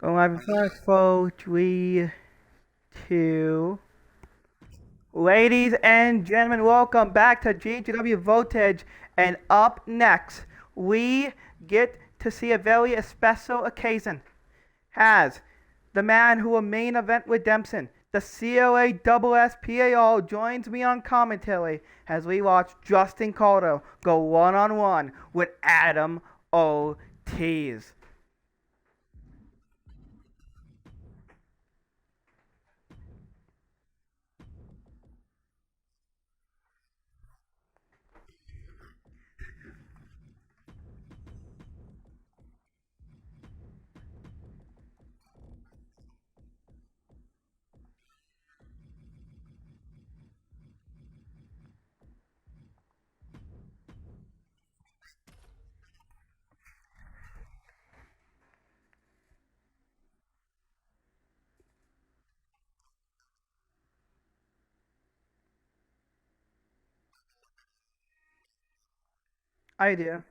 Going live in 3, 2. Ladies and gentlemen, welcome back to Ggw Voltage. And up next, we get to see a very special occasion. Has the man who will main event with Dempson, the CLA joins me on commentary as we watch Justin Calder go one-on-one with Adam Ortiz. Idea.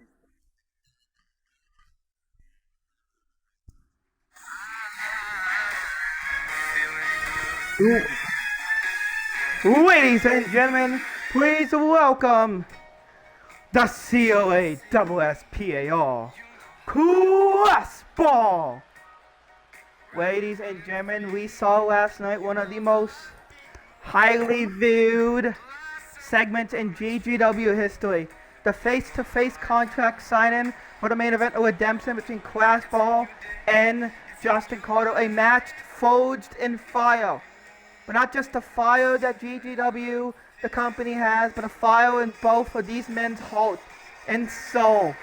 Ladies and gentlemen, please welcome the CLA Class Ball. Ladies and gentlemen, we saw last night one of the most highly viewed segments in GGW history. The face-to-face contract signing for the main event of redemption between Class Ball and Justin Calder, a match forged in fire. But not just the fire that GGW, the company, has, but a fire in both of these men's heart and soul.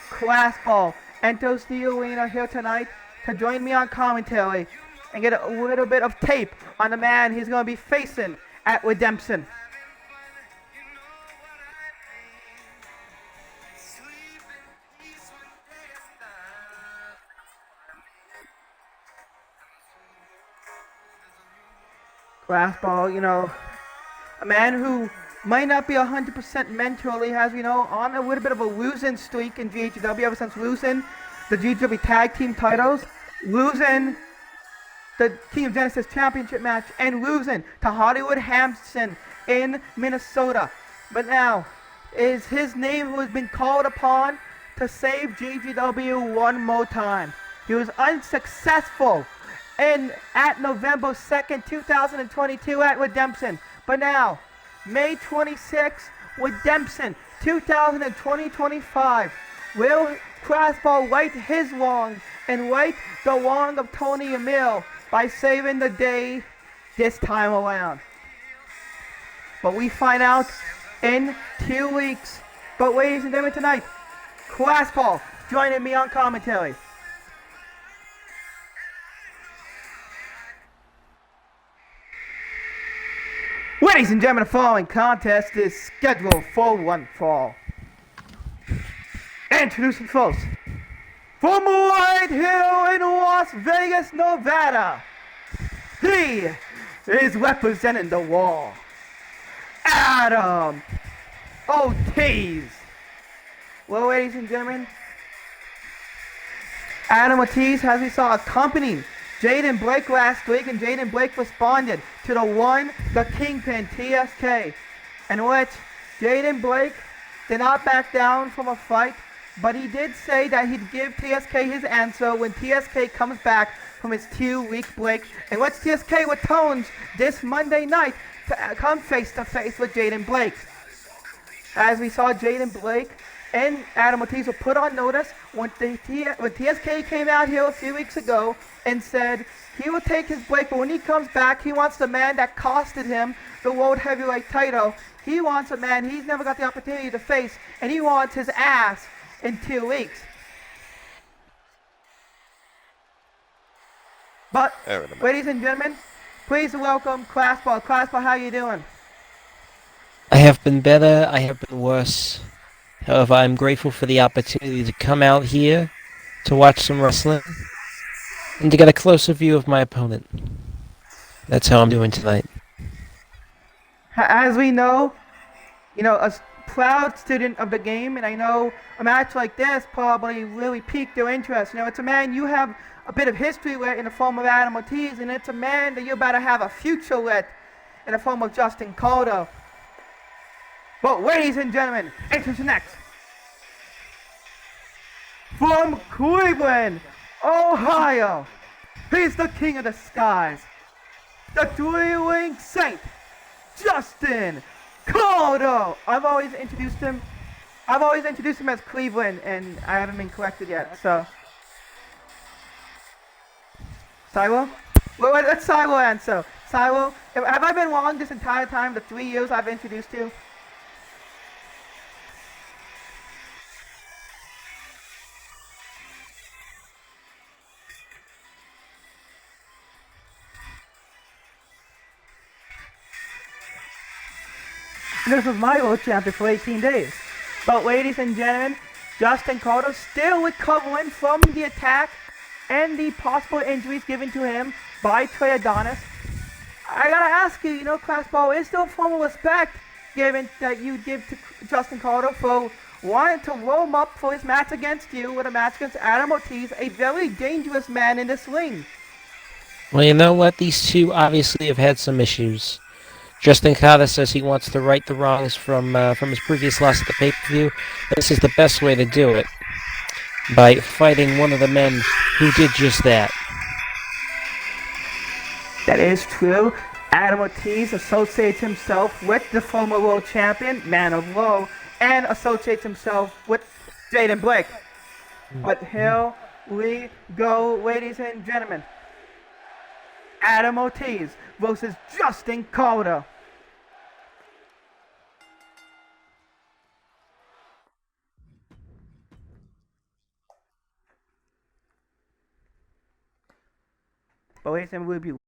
Class Ball enters the arena here tonight to join me on commentary and get a little bit of tape on the man he's going to be facing at Redemption. Class Ball, a man who might not be 100% mentally, has, on a little bit of a losing streak in GHW ever since losing the GHW Tag Team titles, losing the Team Genesis Championship match, and losing to Hollywood Hampson in Minnesota. But now, is his name who has been called upon to save GGW one more time. He was unsuccessful at November 2nd, 2022 at Redemption. But now, May 26th, Redemption 2025. Will Class Ball right his wrong and right the wrong of Tony Emil by saving the day this time around? But we find out in 2 weeks. But ladies and gentlemen, tonight, Class Ball joining me on commentary. Ladies and gentlemen, the following contest is scheduled for one fall. Introducing first, from right here in Las Vegas, Nevada, he is representing the wall, Adam Ortiz. Well, ladies and gentlemen, Adam Ortiz, as we saw, accompanying Jaden Blake last week, and Jaden Blake responded to the Kingpin, TSK, in which Jaden Blake did not back down from a fight, but he did say that he'd give TSK his answer when TSK comes back from his 2-week break, in which TSK returns this Monday night to come face-to-face with Jaden Blake. As we saw, Jaden Blake and Adam Ortiz were put on notice when TSK came out here a few weeks ago and said he will take his break, but when he comes back, he wants the man that costed him the World Heavyweight title. He wants a man he's never got the opportunity to face, and he wants his ass in 2 weeks. But, ladies and gentlemen, please welcome Class Ball. Class Ball, how you doing? I have been better, I have been worse. However, I'm grateful for the opportunity to come out here to watch some wrestling and to get a closer view of my opponent. That's how I'm doing tonight. As we know, a proud student of the game, and I know a match like this probably really piqued your interest. It's a man you have a bit of history with in the form of Adam Ortiz, and it's a man that you better have a future with in the form of Justin Calder. But ladies and gentlemen, introduce next. From Cleveland, Ohio, he's the king of the skies, the three-winged saint, Justin Calder. I've always introduced him as Cleveland, and I haven't been corrected yet, so. Silo? Well, let's Silo answer. Silo, have I been wrong this entire time, the 3 years I've introduced you? And this was my world champion for 18 days. But ladies and gentlemen, Justin Calder still recovering from the attack and the possible injuries given to him by Trey Adonis. I gotta ask you, Classball, is there a form of respect given that you give to Justin Calder for wanting to warm up for his match against you with a match against Adam Ortiz, a very dangerous man in this ring? Well, you know what? These two obviously have had some issues. Justin Calder says he wants to right the wrongs from his previous loss at the pay-per-view. This is the best way to do it, by fighting one of the men who did just that. That is true. Adam Ortiz associates himself with the former world champion, Man of Law, and associates himself with Jaden Blake. But here we go, ladies and gentlemen. Adam Ortiz versus Justin Calder. But ladies and gentlemen, we'll be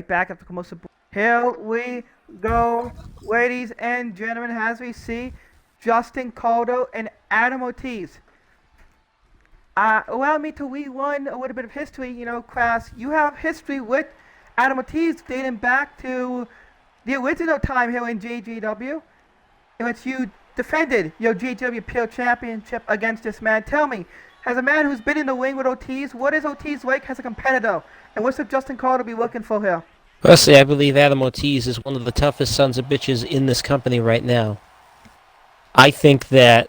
back after commercial. Here we go, ladies and gentlemen, as we see Justin Caldo and Adam Ortiz. Allow me to rewind a little bit of history. You know, class, you have history with Adam Ortiz dating back to the original time here in GGW, in which you defended your GGW Appeal Championship against this man. Tell me, as a man who's been in the ring with Ortiz, what is Ortiz like as a competitor? And what's up Justin Caldo be looking for here? Firstly, I believe Adam Ortiz is one of the toughest sons of bitches in this company right now. I think that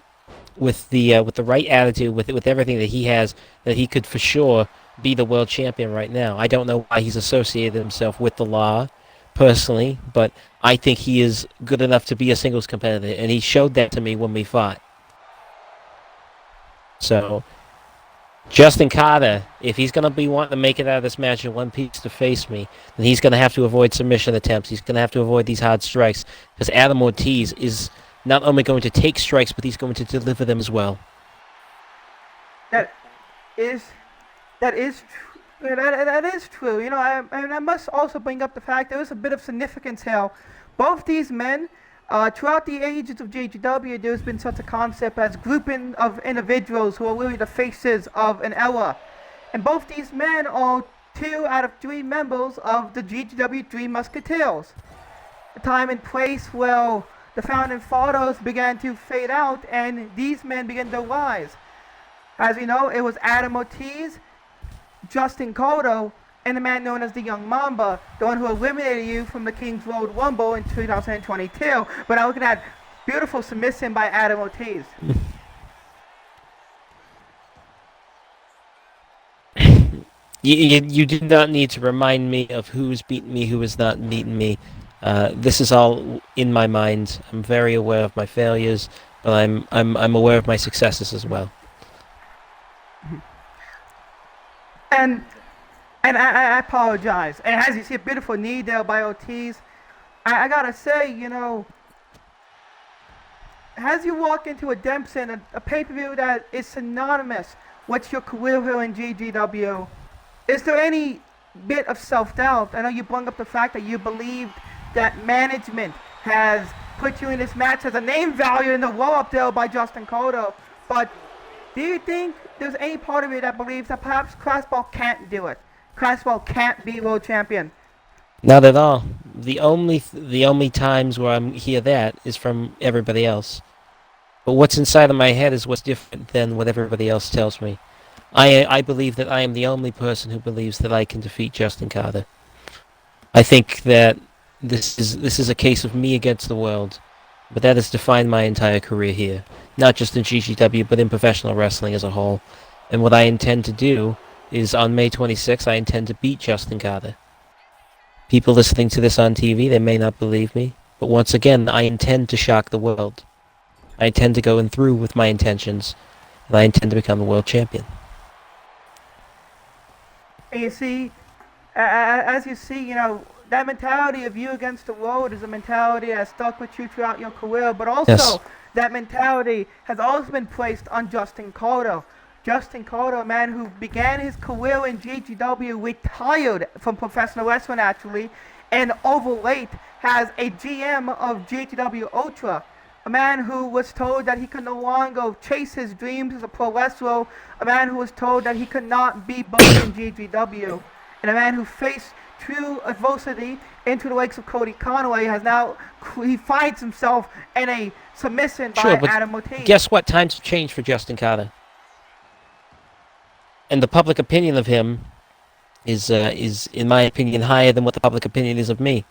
with the right attitude, with everything that he has, that he could for sure be the world champion right now. I don't know why he's associated himself with the law, personally, but I think he is good enough to be a singles competitor, and he showed that to me when we fought. So, Justin Carter, if he's going to be wanting to make it out of this match in one piece to face me, then he's going to have to avoid submission attempts. He's going to have to avoid these hard strikes, because Adam Ortiz is not only going to take strikes, but he's going to deliver them as well. That is true. You know, I must also bring up the fact there is a bit of significance here. Both these men, throughout the ages of JGW, there's been such a concept as grouping of individuals who are really the faces of an era. And both these men are 2 out of 3 members of the GGW Three Musketeers. A time and place where the founding fathers began to fade out and these men began to rise. As we know, it was Adam Ortiz, Justin Caldo, and the man known as the Young Mamba, the one who eliminated you from the King's Road Rumble in 2022. But now look at that beautiful submission by Adam Ortiz. You did not need to remind me of who's beaten me, who has not beaten me. This is all in my mind. I'm very aware of my failures, but I'm aware of my successes as well. And I apologize. And as you see, a beautiful knee there by Ortiz. I gotta say, you know, as you walk into a Dempson, a pay-per-view that is synonymous with your career here in GGW, is there any bit of self-doubt? I know you brought up the fact that you believed that management has put you in this match as a name value in the roll-up there by Justin Caldo, but do you think there's any part of you that believes that perhaps Classball can't do it? Classball can't be world champion? Not at all. The only times where I'm hear that is from everybody else. But what's inside of my head is what's different than what everybody else tells me. I believe that I am the only person who believes that I can defeat Justin Carter. I think that this is a case of me against the world, but that has defined my entire career here, not just in GGW, but in professional wrestling as a whole. And what I intend to do is on May 26th, I intend to beat Justin Carter. People listening to this on TV, they may not believe me, but once again, I intend to shock the world. I intend to go in through with my intentions, and I intend to become the world champion. And you see, as you see, you know, that mentality of you against the world is a mentality that has stuck with you throughout your career, but also Yes. that mentality has also been placed on Justin Caldo. Justin Caldo, a man who began his career in GGW, retired from professional wrestling actually, and over late has a GM of GGW Ultra. A man who was told that he could no longer chase his dreams as a pro wrestler. A man who was told that he could not be both in GGW. And a man who faced true adversity into the likes of Cody Conway he finds himself in a submission by Adam Ortiz. Guess what? Times have changed for Justin Carter. And the public opinion of him is, in my opinion, higher than what the public opinion is of me.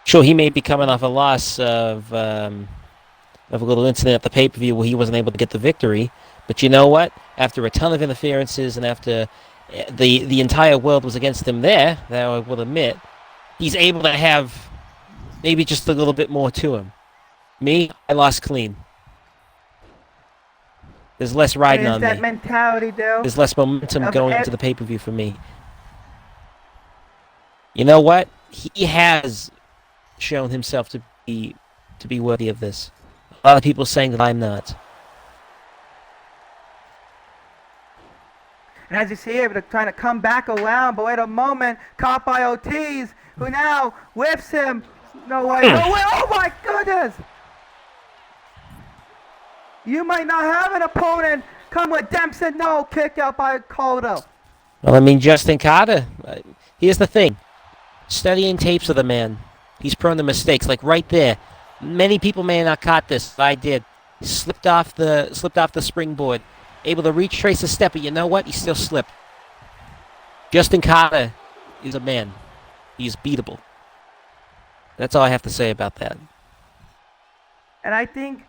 Sure, he may be coming off a loss of a little incident at the pay-per-view where he wasn't able to get the victory, but you know what? After a ton of interferences and after the entire world was against him there, that I will admit, he's able to have maybe just a little bit more to him. Me, I lost clean. There's less riding on me. That mentality, though. There's less momentum going into the pay-per-view for me. You know what? He has shown himself to be worthy of this. A lot of people saying that I'm not. And as you see, able to trying to come back around, but wait a moment, caught by Ortiz, who now whips him. No way, no way, oh my goodness! You might not have an opponent come with Dempsey, no, kick out by Cotto. Well, I mean, Justin Carter, here's the thing. Studying tapes of the man, he's prone to mistakes, like right there. Many people may not caught this, but I did. Slipped off the springboard. Able to retrace a step, but you know what? He still slipped. Justin Carter is a man. He's beatable. That's all I have to say about that. And I think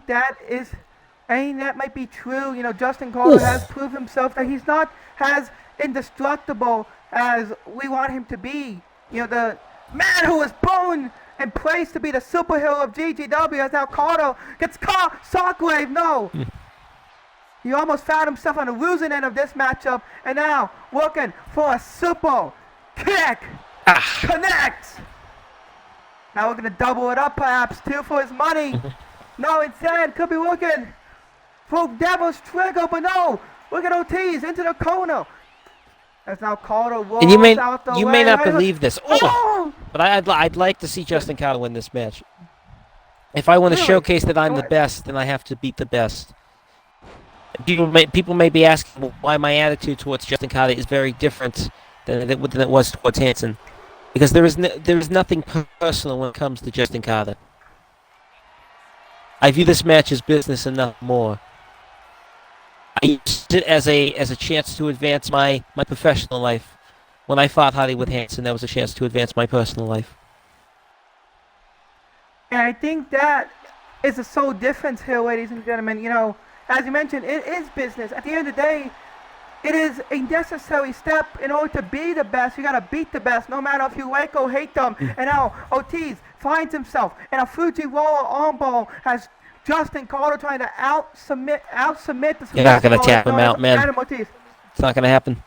that might be true. You know, Justin Carter has proved himself that he's not as indestructible as we want him to be. You know, the man who was born and placed to be the superhero of GGW as now Carter gets caught. Shockwave, no. He almost found himself on the losing end of this matchup, and now looking for a super kick. Connects. Now we're going to double it up perhaps too for his money. No, instead, could be looking for Devil's Trigger, but no. Look at Ortiz into the corner. As now Carter rolls out the way. You may not believe this. But I'd like to see Justin Carter win this match. If I want to showcase that I'm the best, then I have to beat the best. People may be asking why my attitude towards Justin Carter is very different than it was towards Hansen. Because there is nothing personal when it comes to Justin Carter. I view this match as business and nothing more. I used it as a chance to advance my professional life. When I fought Hollywood Hansen, that was a chance to advance my personal life. And I think that is the sole difference here, ladies and gentlemen. You know, as you mentioned, it is business. At the end of the day, it is a necessary step in order to be the best. You gotta beat the best, no matter if you like or hate them. And now Ortiz finds himself in a Fujiwara armbar as Justin Carter trying to out submit the. You're not gonna tap him out, man. Adam Ortiz. It's not gonna happen.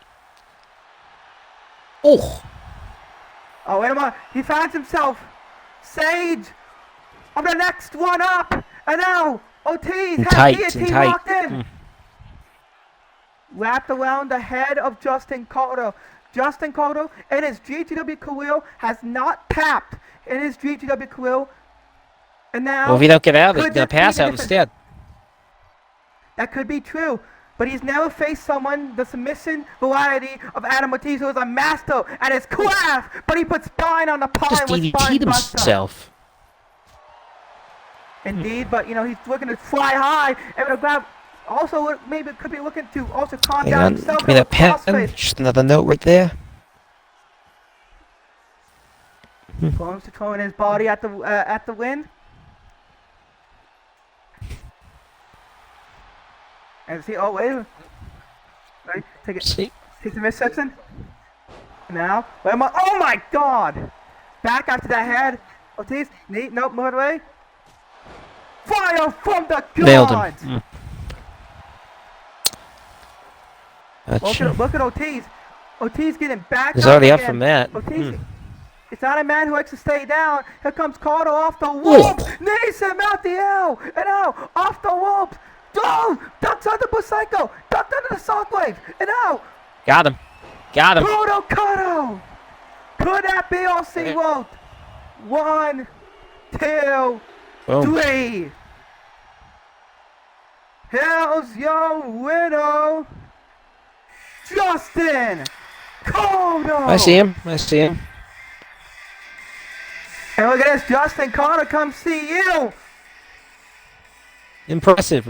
Oh, wait a minute. He finds himself Sage on the next one up, and now Ortiz has guillotine locked in. Wrapped around the head of Justin Carter. Justin Carter in his GGW career has not tapped in his GGW career. And now, well, if you don't get out, he's going to pass out instead. That could be true. But he's never faced someone, the submission variety of Adam Ortiz, who is a master at his craft. But he puts spine on the pie Just with spine DDT'd himself. Indeed, but, you know, he's looking to fly high. And to grab. Also, maybe could be looking to also calm down himself. Give me that pen. Just another note right there. Clones to throwing his body at the wind. And see, oh wait. Right, take the midsection. Now, oh my God! Back after that head. Ortiz, nope, move away. Fire from the gods! Nailed him. Look at Ortiz. Ortiz getting back. He's already up from that. Ortiz, it's not a man who likes to stay down. Here comes Carter off the whoop. Knees him out the L. And now, off the whoop. Ducks under the Psycho. Ducked under the Shockwave. And now. Got him. Cotto. Could that be OC World? 1, 2, 3. Here's your winner. Justin Carter! I see him. And look at this, Justin Carter, come see you! Impressive.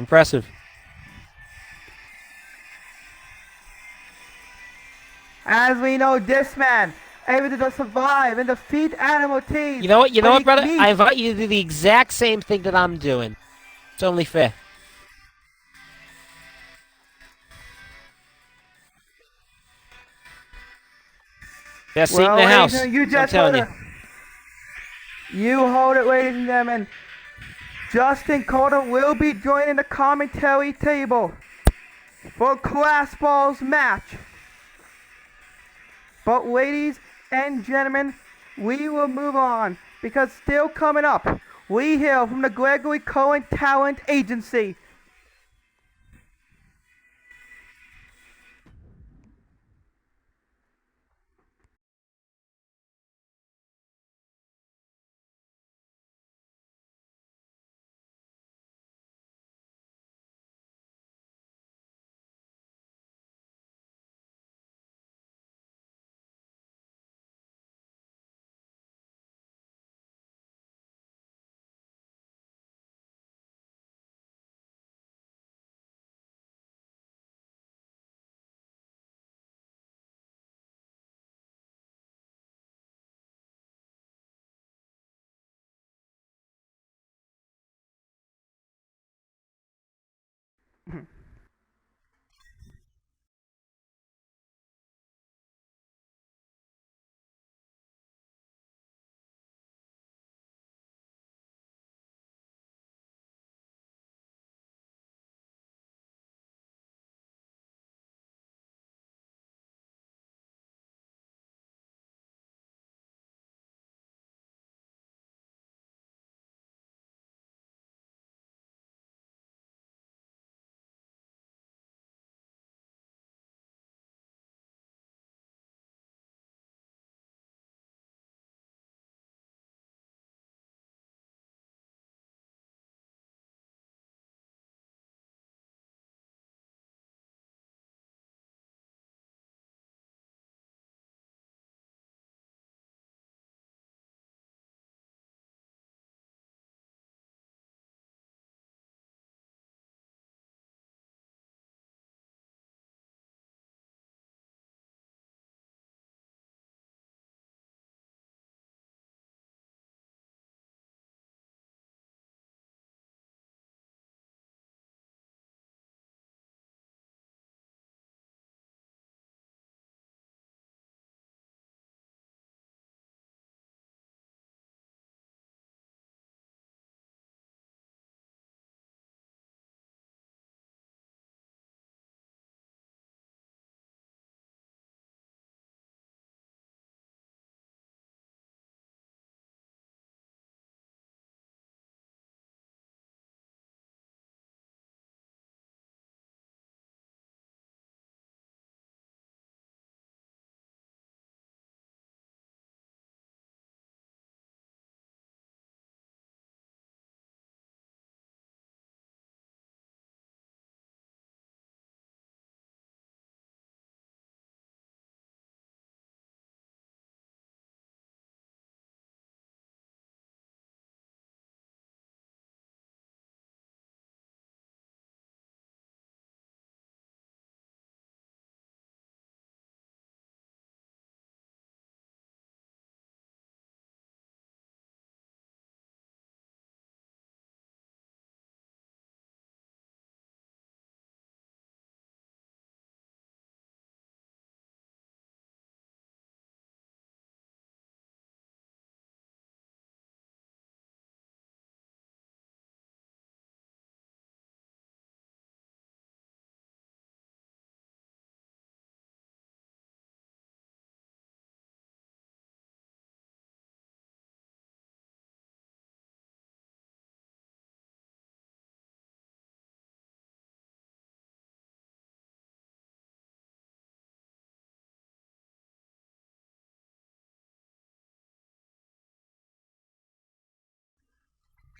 As we know, this man able to survive and defeat Adam Ortiz. You know what, brother? I invite you to do the exact same thing that I'm doing. It's only fair. Best seat in the house. I'm telling you. You hold it, ladies and gentlemen. Justin Carter will be joining the commentary table for Class Balls match. But ladies and gentlemen, we will move on because still coming up, we hear from the Gregory Cohen Talent Agency.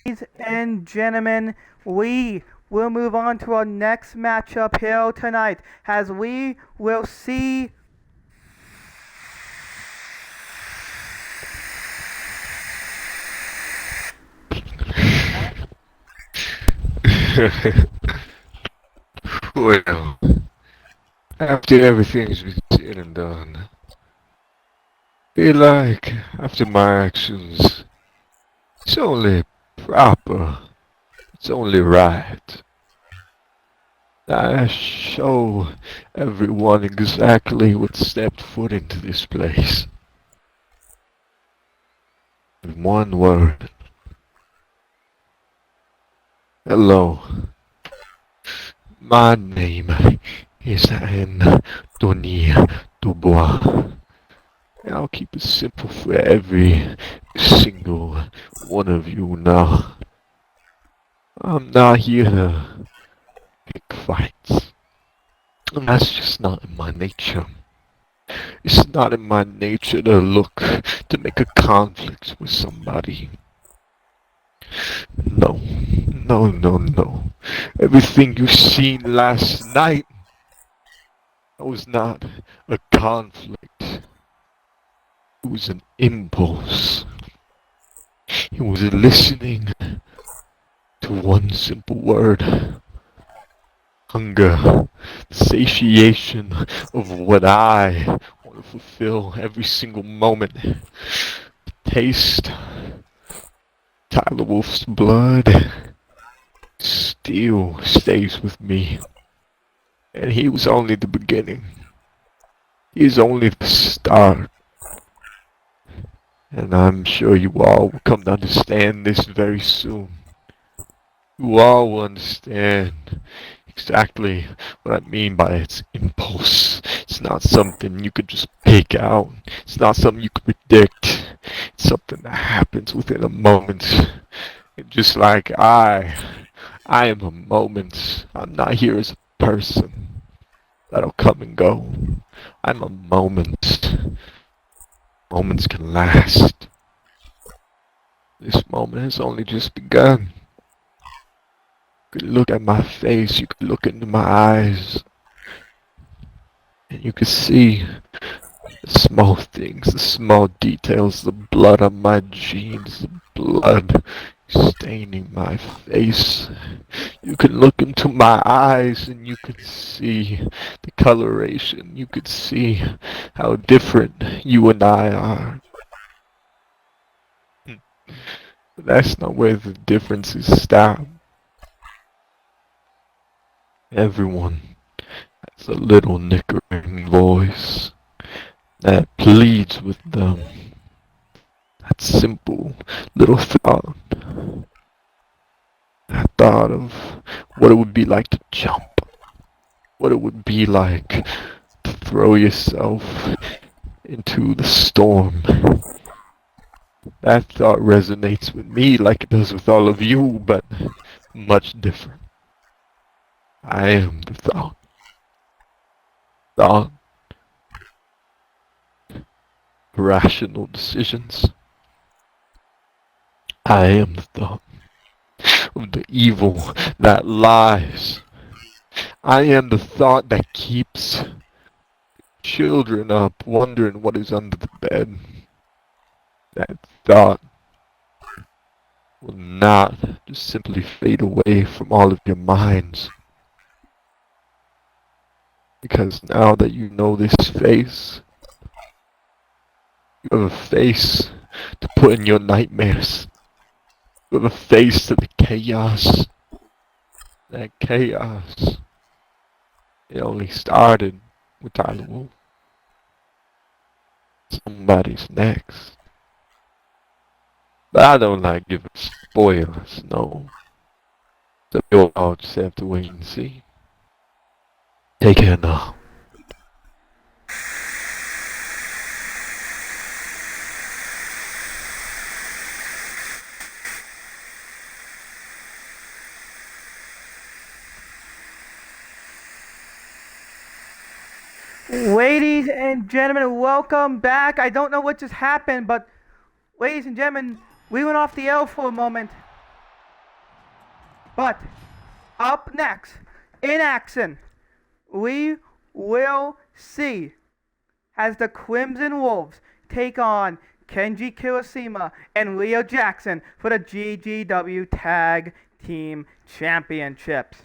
Ladies and gentlemen, we will move on to our next matchup here tonight as we will see Well, after everything's been said and done, feel like after my actions, it's only proper, it's only right. I show everyone exactly what stepped foot into this place. In one word, hello. My name is Anthony Dubois. And I'll keep it simple for every single one of you now. I'm not here to pick fights. That's just not in my nature. It's not in my nature to look to make a conflict with somebody. No, no, no, no. Everything you seen last night was not a conflict. It was an impulse. It was listening to one simple word. Hunger, satiation of what I want to fulfill every single moment. Taste Tyler Wolf's blood still stays with me. And he was only the beginning. He is only the start. And I'm sure you all will come to understand this very soon. You all will understand exactly what I mean by its impulse. It's not something you could just pick out. It's not something you could predict. It's something that happens within a moment. And just like I am a moment. I'm not here as a person that'll come and go. I'm a moment. Moments can last. This moment has only just begun. You could look at my face, you could look into my eyes, and you could see the small things, the small details, the blood on my jeans, the blood staining my face. You can look into my eyes and you could see the coloration. You could see how different you and I are. But that's not where the differences stop. Everyone has a little nickering voice that pleads with them. That simple little thought. I thought of what it would be like to jump. What it would be like to throw yourself into the storm. That thought resonates with me like it does with all of you, but much different. I am the thought. Thought, rational decisions. I am the thought of the evil that lies. I am the thought that keeps children up wondering what is under the bed. That thought will not just simply fade away from all of your minds. Because now that you know this face, you have a face to put in your nightmares. You have a face to the chaos. That chaos, it only started with Tyler Wolf. Somebody's next. But I don't like giving spoilers, no. So you'll all just have to wait and see. Take care now. Ladies and gentlemen, welcome back. I don't know what just happened, but ladies and gentlemen, we went off the air for a moment. But up next, in action, we will see as the Crimson Wolves take on Kenji Kirishima and Leo Jackson for the GGW Tag Team Championships.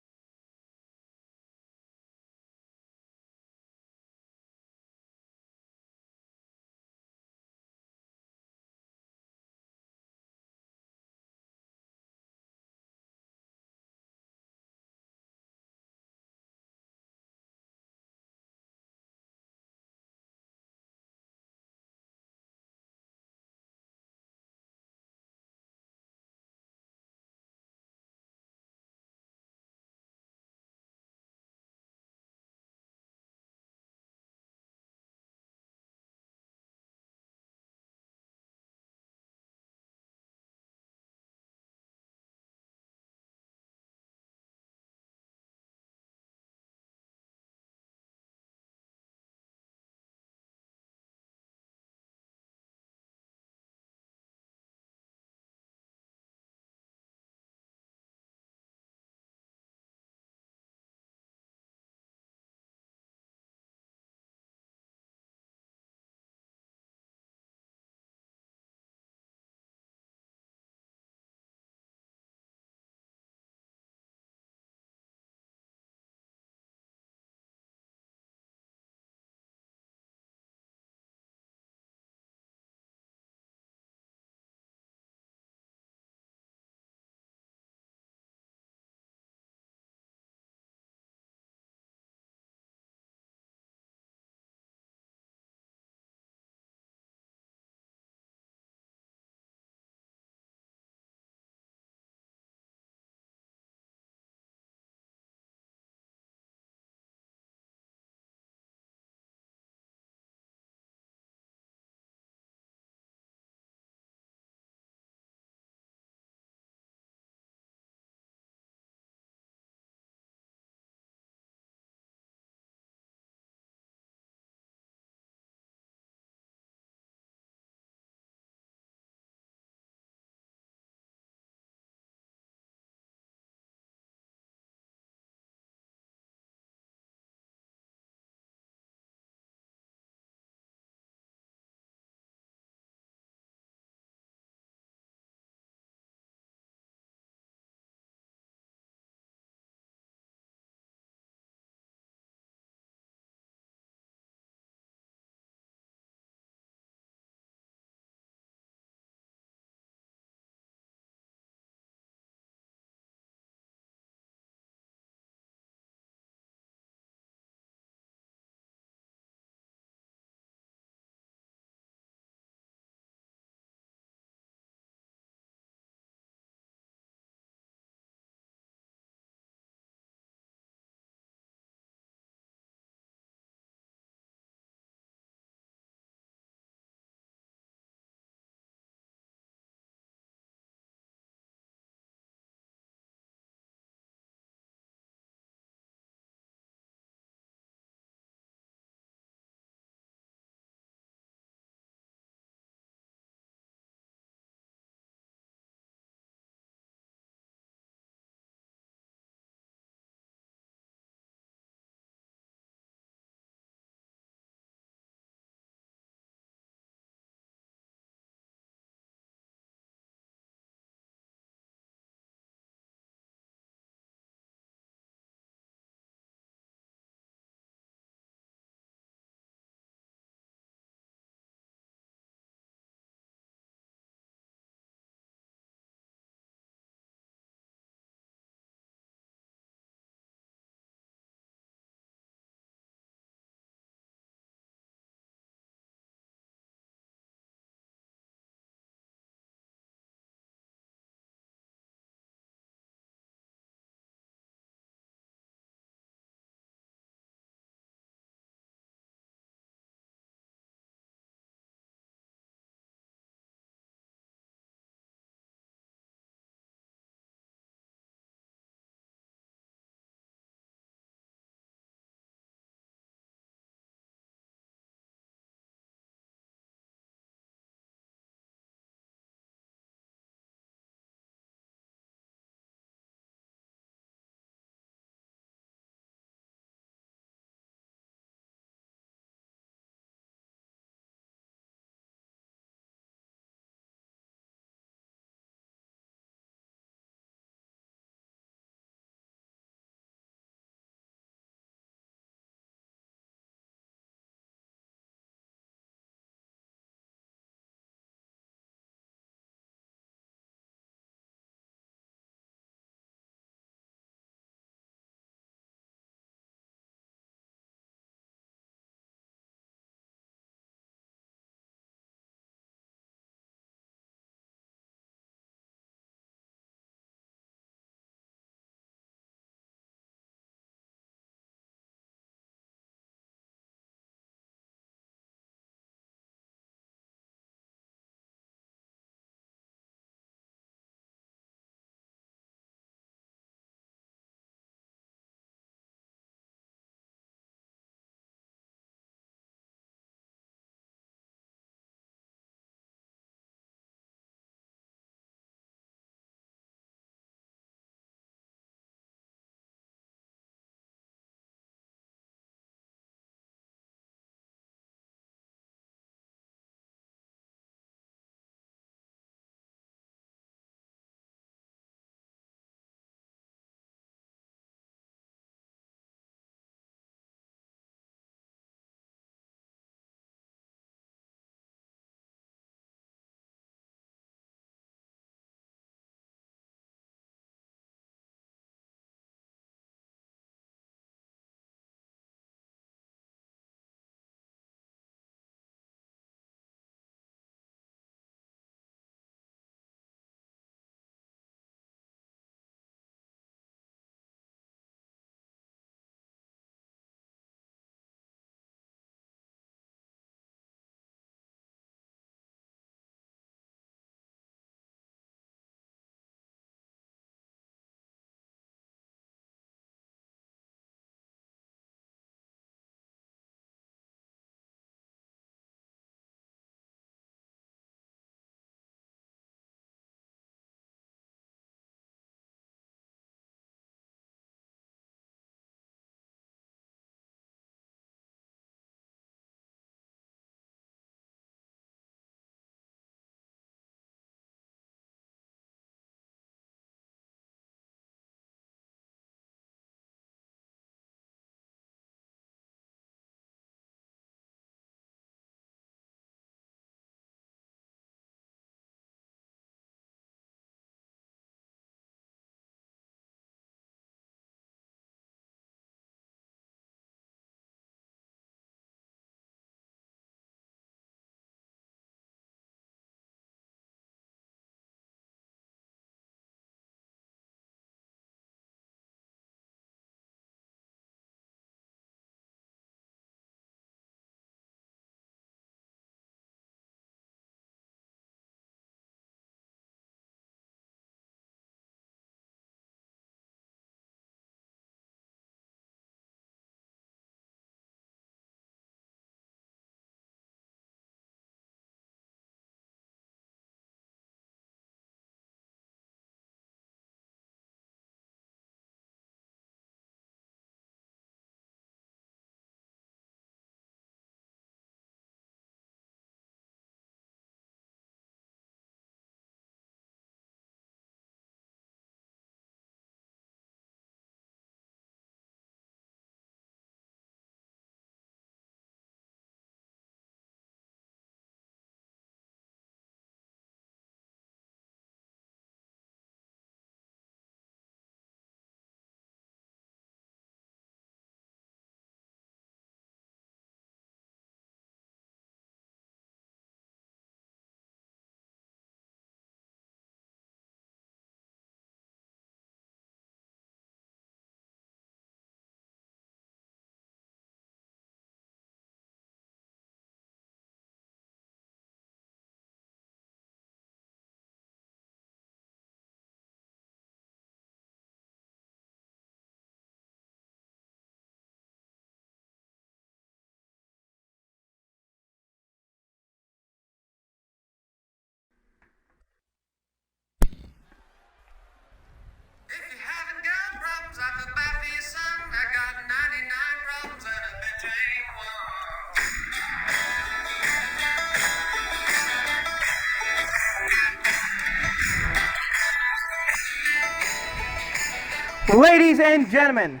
Ladies and gentlemen,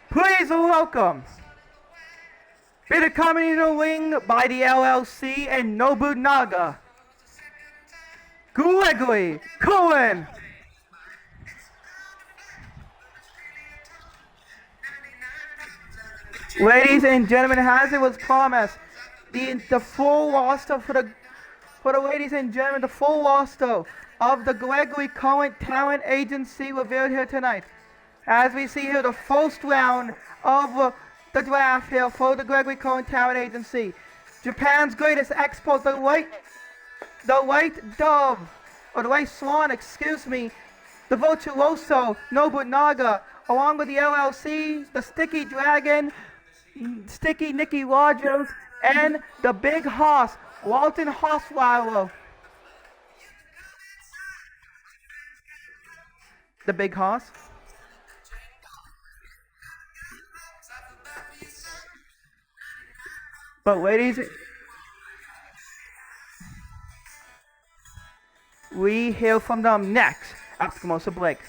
please welcome, bit coming in the ring by the LLC and Nobunaga, Ggw Monday. Ladies and gentlemen, as it was promised, the full roster for the ladies and gentlemen, the full roster of the Gregory Cohen Talent Agency revealed here tonight. As we see here, the first round of the draft here for the Gregory Cohen Talent Agency. Japan's greatest export, the white dove, or the white swan, excuse me, the virtuoso Nobunaga, along with the LLC, the Sticky Dragon, Sticky Nicky Rogers, and the big hoss, Walton Hossweiler. The big hoss. But ladies, we hear from them next. Eskimo Blake.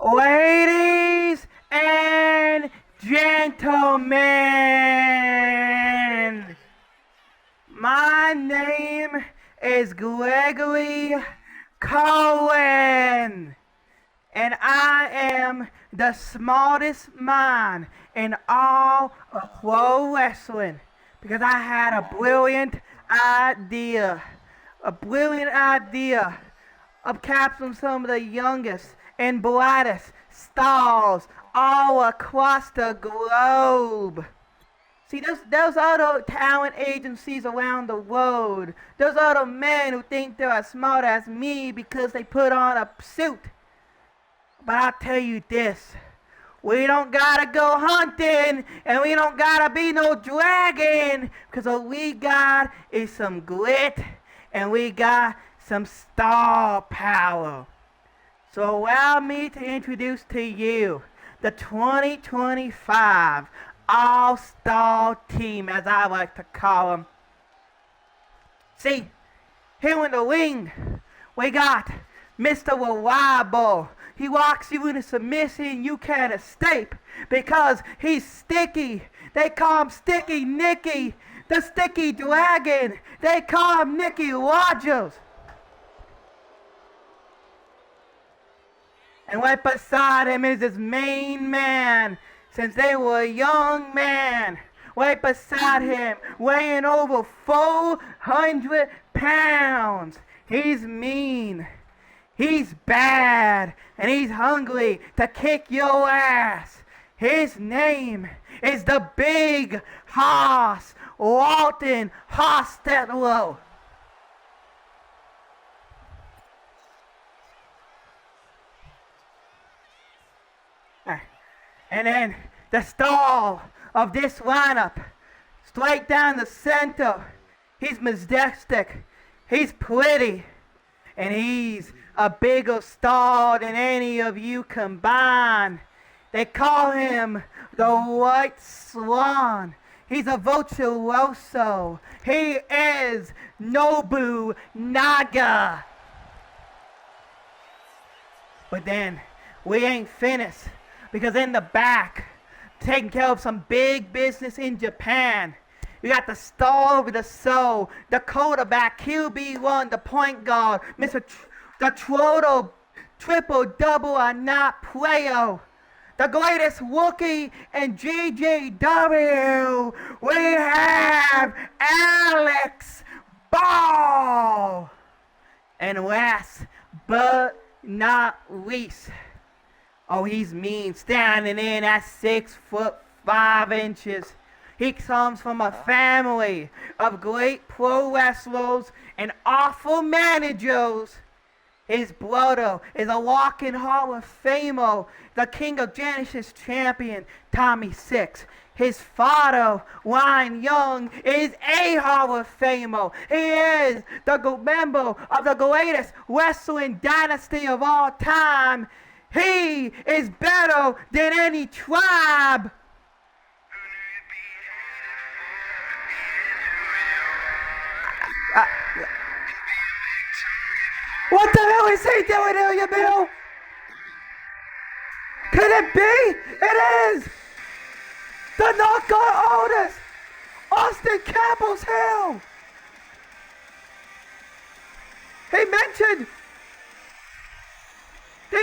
Ladies and gentlemen, my name is Ggw Cohen, and I am the smartest mind in all of pro wrestling because I had a brilliant idea of capturing some of the youngest and brightest stars all across the globe. See, those other talent agencies around the world, those other men who think they're as smart as me because they put on a suit. But I'll tell you this, we don't gotta go hunting, and we don't gotta be no dragon, because what we got is some grit, and we got some star power. So allow me to introduce to you the 2025 All-Star Team, as I like to call them. See, here in the ring, we got Mr. Reliable. He walks you into submission, you can't escape because he's sticky. They call him Sticky Nicky, the Sticky Dragon. They call him Nicky Rogers. And right beside him is his main man, since they were a young man. Right beside him, weighing over 400 pounds. He's mean, he's bad, and he's hungry to kick your ass. His name is the Big Hoss, Walton Hostetler. And then the star of this lineup, straight down the center, he's majestic, he's pretty, and he's a bigger star than any of you combined. They call him the White Swan. He's a virtuoso. He is Nobu Naga. But then, we ain't finished. Because in the back, taking care of some big business in Japan, you got the star of the show, the quarterback, QB1, the point guard, Mr. The Troto triple-double or not player, the greatest rookie in GGW. We have Alex Ball. And last but not least, oh, he's mean, standing in at 6'5". He comes from a family of great pro wrestlers and awful managers. His brother is a walking Hall of Famer, the King of Genesis champion, Tommy Six. His father, Ryan Young, is a Hall of Famer. He is the member of the greatest wrestling dynasty of all time. He is better than any tribe. What the hell is he doing here, you Bill? Could it be? It is! The knockout artist, Austin Campbell's here! He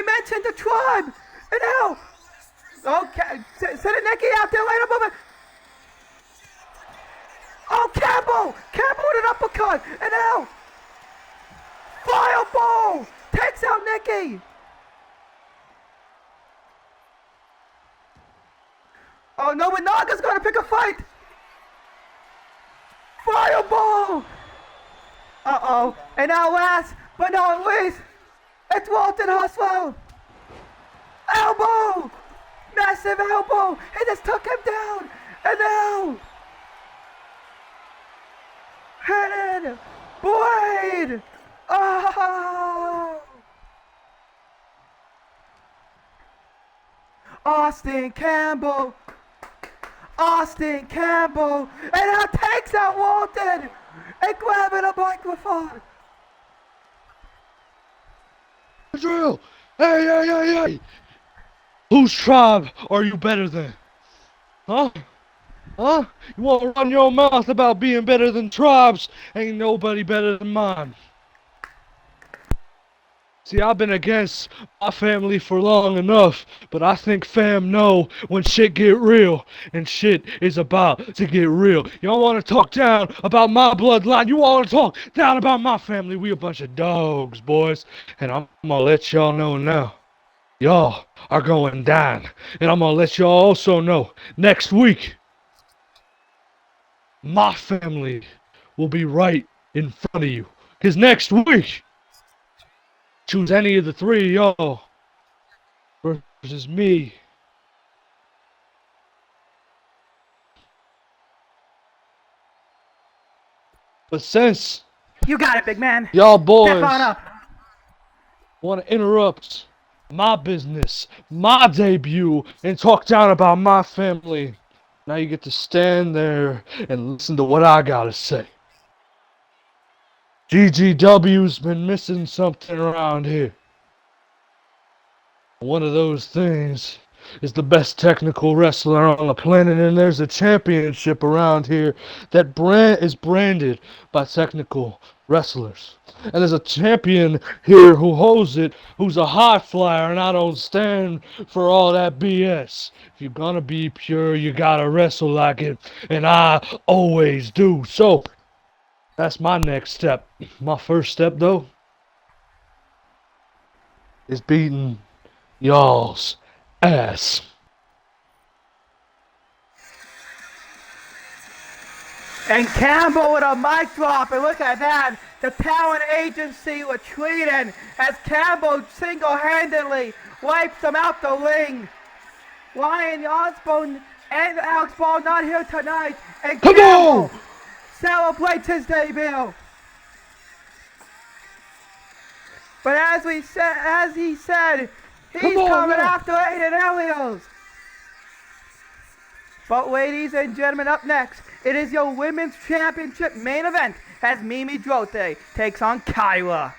mentioned the tribe, and now, okay, send a Nicky out there, wait a moment. Oh, Campbell with an uppercut, and now, Fireball takes out Nicky. Oh no, but Naga's gonna pick a fight. Fireball. Uh-oh, and now last but not least, it's Walton Hustle. Elbow! Massive elbow! He just took him down! And now... Headed! Blade! Oh! Austin Campbell! And now takes out Walton! And grabbing a microphone! Israel! Hey! Whose tribe are you better than? Huh? Huh? You want to run your mouth about being better than tribes? Ain't nobody better than mine. See, I've been against my family for long enough, but I think fam know when shit get real, and shit is about to get real. Y'all want to talk down about my bloodline? You want to talk down about my family? We a bunch of dogs, boys, and I'm gonna let y'all know now. Y'all are going down, and I'm gonna let y'all also know next week my family will be right in front of you. Cause next week, choose any of the three of y'all versus me. But since You got it, big man. y'all Step on boys up. want to interrupt my business, my debut, and talk down about my family, now you get to stand there and listen to what I gotta say. GGW's been missing something around here. One of those things is the best technical wrestler on the planet, and there's a championship around here that is branded by technical wrestlers. And there's a champion here who holds it, who's a high flyer, and I don't stand for all that BS. If you're gonna be pure, you gotta wrestle like it, and I always do. So, that's my next step. My first step, though, is beating y'all's ass. And Campbell with a mic drop, and look at that. The talent agency retreating as Campbell single-handedly wipes him out the ring. Ryan Osborne and Alex Ball not here tonight, and Come Campbell on! celebrates his debut. But as he said, he's Come on, coming now. after Aiden Ellios. But ladies and gentlemen, up next, it is your Women's Championship main event as Mimi Drote takes on Kyla.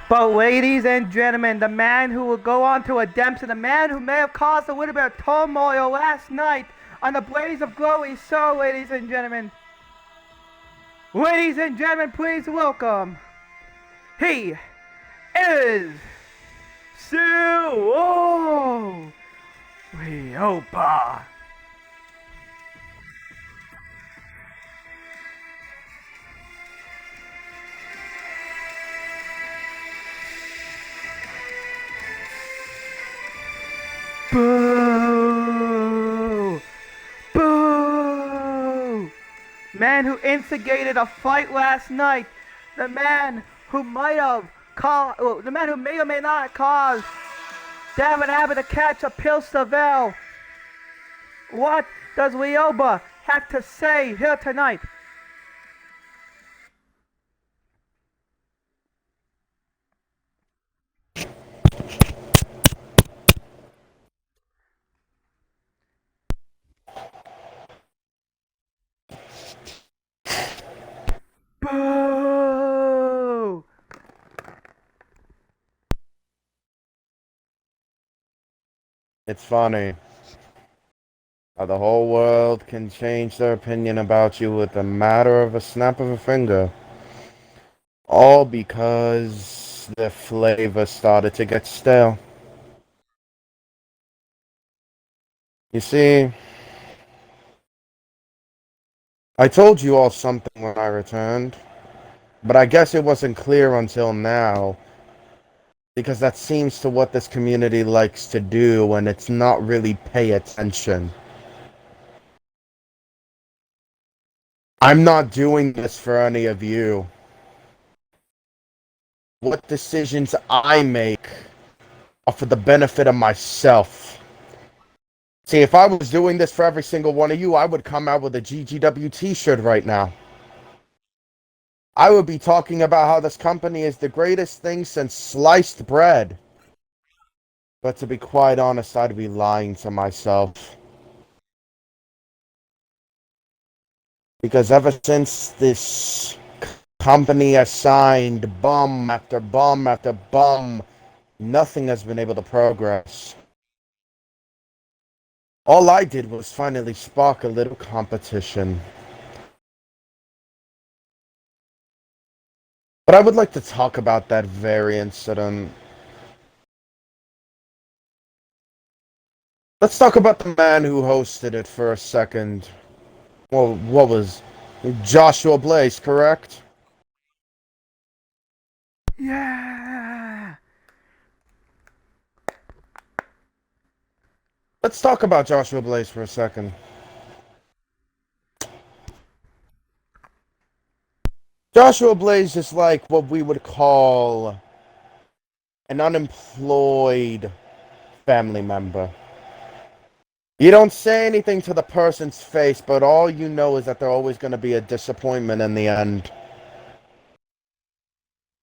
But ladies and gentlemen, the man who will go on to redemption, the man who may have caused a little bit of turmoil last night on the Blaze of Glory show, ladies and gentlemen. Ladies and gentlemen, please welcome. He is Suo Ryopa. man who instigated a fight last night, the man who may or may not cause Devin Abbott to catch a Pil-Savell. What does Lioba have to say here tonight? Boo! It's funny how the whole world can change their opinion about you with a matter of a snap of a finger. All because the flavor started to get stale. You see, I told you all something when I returned, but I guess it wasn't clear until now, because that seems to what this community likes to do, and it's not really pay attention. I'm not doing this for any of you. What decisions I make are for the benefit of myself. See, if I was doing this for every single one of you, I would come out with a GGW t-shirt right now. I would be talking about how this company is the greatest thing since sliced bread. But to be quite honest, I'd be lying to myself. Because ever since this company has signed bum after bum after bum, nothing has been able to progress. All I did was finally spark a little competition. But I would like to talk about that very incident. Let's talk about the man who hosted it for a second. Well, what was Joshua Blaze, correct? Yeah! Let's talk about Joshua Blaze for a second. Joshua Blaze is like what we would call an unemployed family member. You don't say anything to the person's face, but all you know is that they're always going to be a disappointment in the end.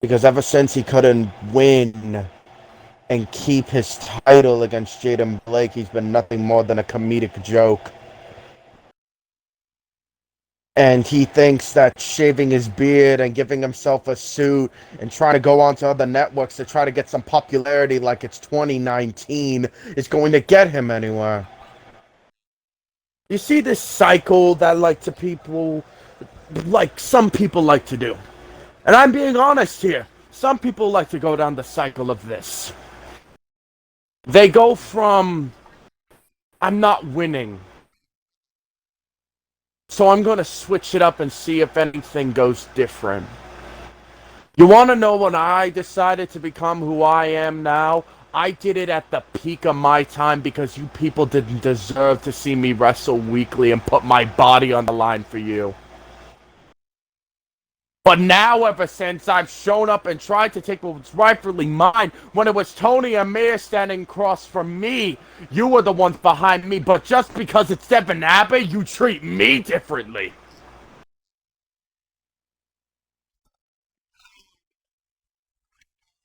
Because ever since he couldn't win and keep his title against Jaden Blake, he's been nothing more than a comedic joke. And he thinks that shaving his beard and giving himself a suit and trying to go onto other networks to try to get some popularity like it's 2019 is going to get him anywhere. You see this cycle that some people like to do. And I'm being honest here. Some people like to go down the cycle of this. They go from, I'm not winning, so I'm going to switch it up and see if anything goes different. You want to know when I decided to become who I am now? I did it at the peak of my time because you people didn't deserve to see me wrestle weekly and put my body on the line for you. But now, ever since I've shown up and tried to take what's rightfully mine, when it was Tony and Amir standing across from me, you were the ones behind me, but just because it's Devin Abbott, you treat me differently.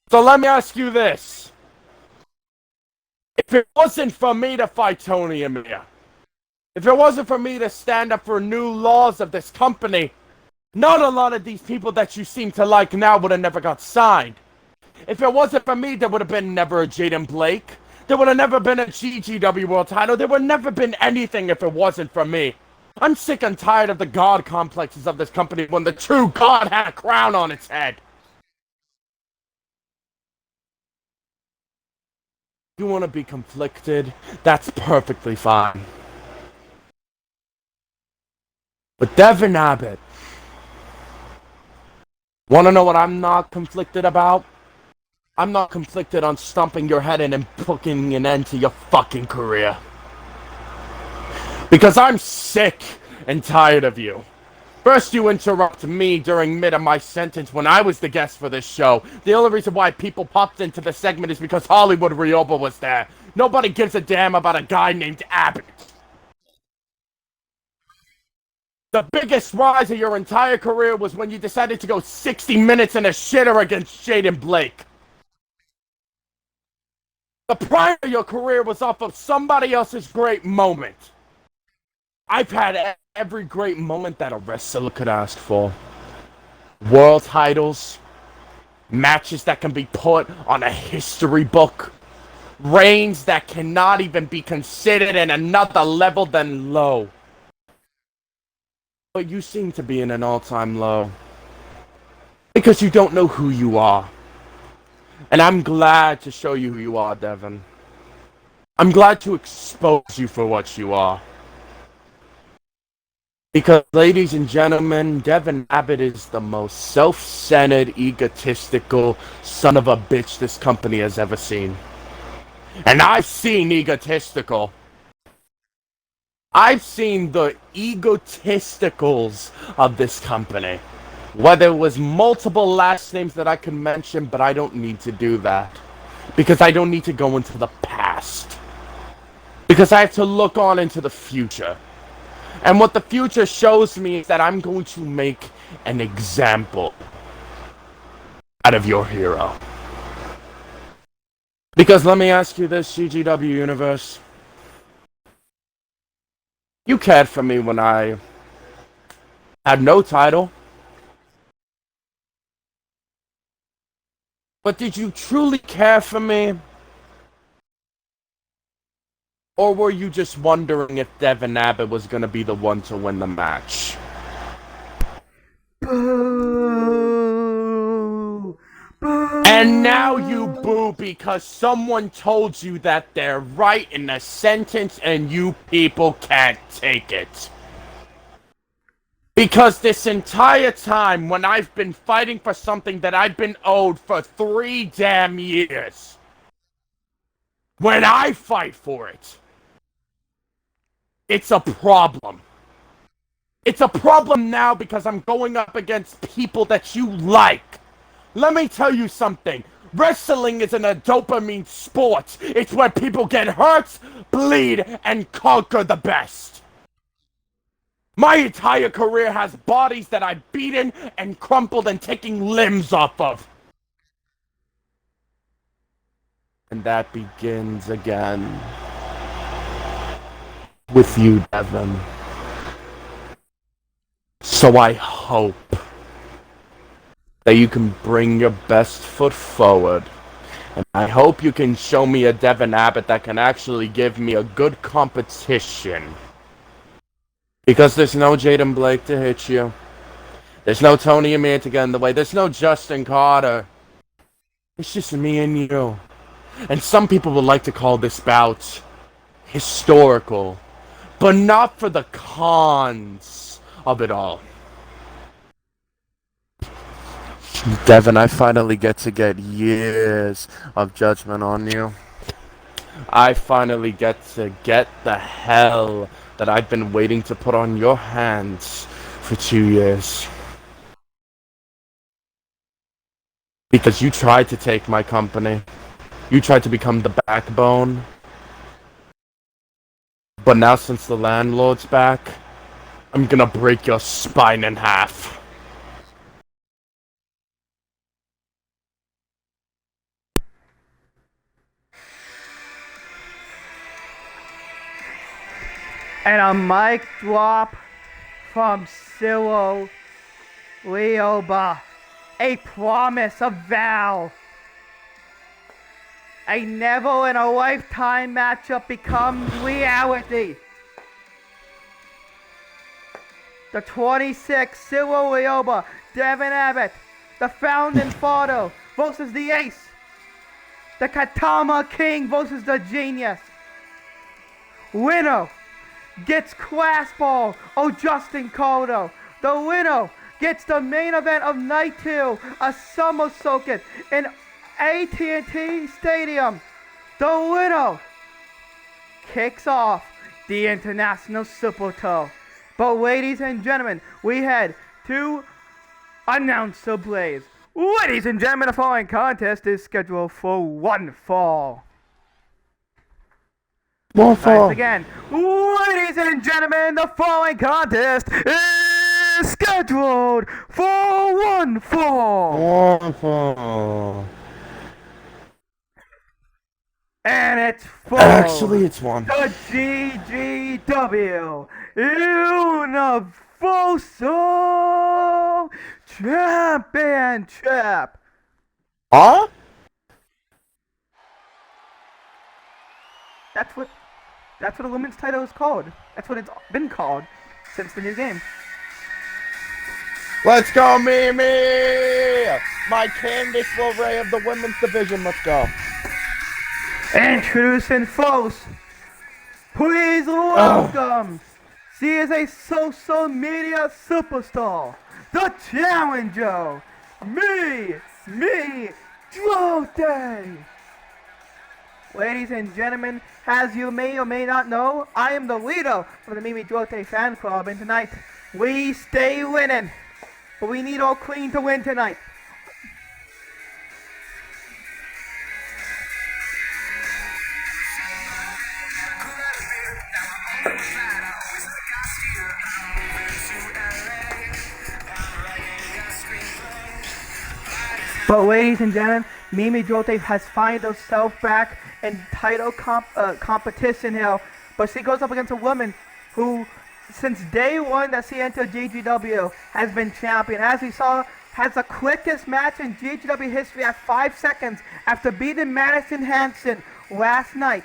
So let me ask you this. If it wasn't for me to fight Tony and Amir, if it wasn't for me to stand up for new laws of this company, not a lot of these people that you seem to like now would have never got signed. If it wasn't for me, there would have been never a Jaden Blake. There would have never been a GGW World title. There would have never been anything if it wasn't for me. I'm sick and tired of the god complexes of this company when the true god had a crown on its head. You want to be conflicted? That's perfectly fine. But Devin Abbott, want to know what I'm not conflicted about? I'm not conflicted on stomping your head in and putting an end to your fucking career. Because I'm sick and tired of you. First, you interrupt me during mid of my sentence when I was the guest for this show. The only reason why people popped into the segment is because Hollywood Ryoba was there. Nobody gives a damn about a guy named Abbott. The biggest rise of your entire career was when you decided to go 60 minutes in a shitter against Jaden Blake. The prime of your career was off of somebody else's great moment. I've had every great moment that a wrestler could ask for. World titles, matches that can be put on a history book, reigns that cannot even be considered in another level than low. But you seem to be in an all-time low. Because you don't know who you are. And I'm glad to show you who you are, Devin. I'm glad to expose you for what you are. Because, ladies and gentlemen, Devin Abbott is the most self-centered, egotistical son of a bitch this company has ever seen. And I've seen egotistical. I've seen the egotisticals of this company. Whether it was multiple last names that I could mention, but I don't need to do that. Because I don't need to go into the past. Because I have to look on into the future. And what the future shows me is that I'm going to make an example out of your hero. Because let me ask you this, GGW Universe. You cared for me when I had no title. But did you truly care for me? Or were you just wondering if Devin Abbott was going to be the one to win the match? Boo! Boo! And now you boo because someone told you that they're right in a sentence and you people can't take it. Because this entire time when I've been fighting for something that I've been owed for 3 damn years, when I fight for it, it's a problem. It's a problem now because I'm going up against people that you like. Let me tell you something. Wrestling isn't a dopamine sport. It's where people get hurt, bleed, and conquer the best. My entire career has bodies that I've beaten and crumpled and taking limbs off of. And that begins again with you, Devin. So I hope that you can bring your best foot forward. And I hope you can show me a Devin Abbott that can actually give me a good competition. Because there's no Jaden Blake to hit you. There's no Tony Amir to get in the way. There's no Justin Carter. It's just me and you. And some people would like to call this bout historical. But not for the cons of it all. Devin, I finally get to get years of judgment on you. I finally get to get the hell that I've been waiting to put on your hands for 2 years. Because you tried to take my company. You tried to become the backbone. But now since the landlord's back, I'm gonna break your spine in half. And a mic drop from Ggw Monday. A promise, a vow. A never in a lifetime matchup becomes reality. The 26 Ggw Monday, Devin Abbott, the founding father versus the ace. The Katama King versus the genius. Winner gets Class Ball of Justin Caldo. The winner gets the main event of Night 2, a summer circuit in AT&T Stadium. The winner kicks off the International Super Tour. But ladies and gentlemen, we had 2 announcer plays. Ladies and gentlemen, the following contest is scheduled for 1 fall. Once again, ladies and gentlemen, the following contest is scheduled for 1 fall. Wonderful. And it's for Actually, it's one. the GGW Universal Championship. Huh? That's what the women's title is called. That's what it's been called since the new game. Let's go, Mimi! My Candice LeRae of the women's division. Let's go. Introducing first, please welcome. She is a social media superstar, the challenger, me, Drote. Ladies and gentlemen, as you may or may not know, I am the leader of the Mimi Drote fan club, and tonight we stay winning. But we need all Queen to win tonight. But ladies and gentlemen, Mimi Drote has found herself back in title competition here. But she goes up against a woman who, since day one that she entered GGW, has been champion. As we saw, has the quickest match in GGW history at 5 seconds after beating Madison Hansen last night.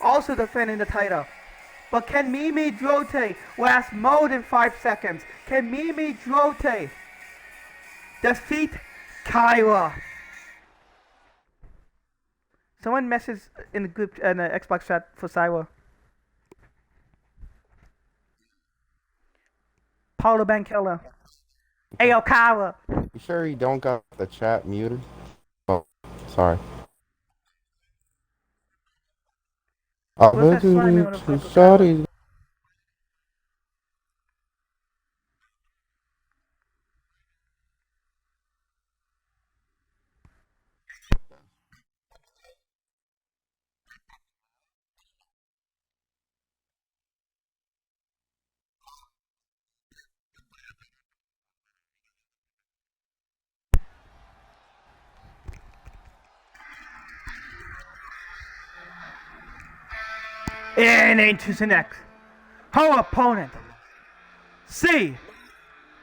Also defending the title. But can Mimi Drote last more than 5 seconds? Can Mimi Drote defeat Kyra? Someone message in the group in the Xbox chat for Cyra. Paulo Bankilla. Ayo Kyra. You sure you don't got the chat muted? Oh, sorry. What's that slimy on the front of Kyra? And introducing next, her opponent, C,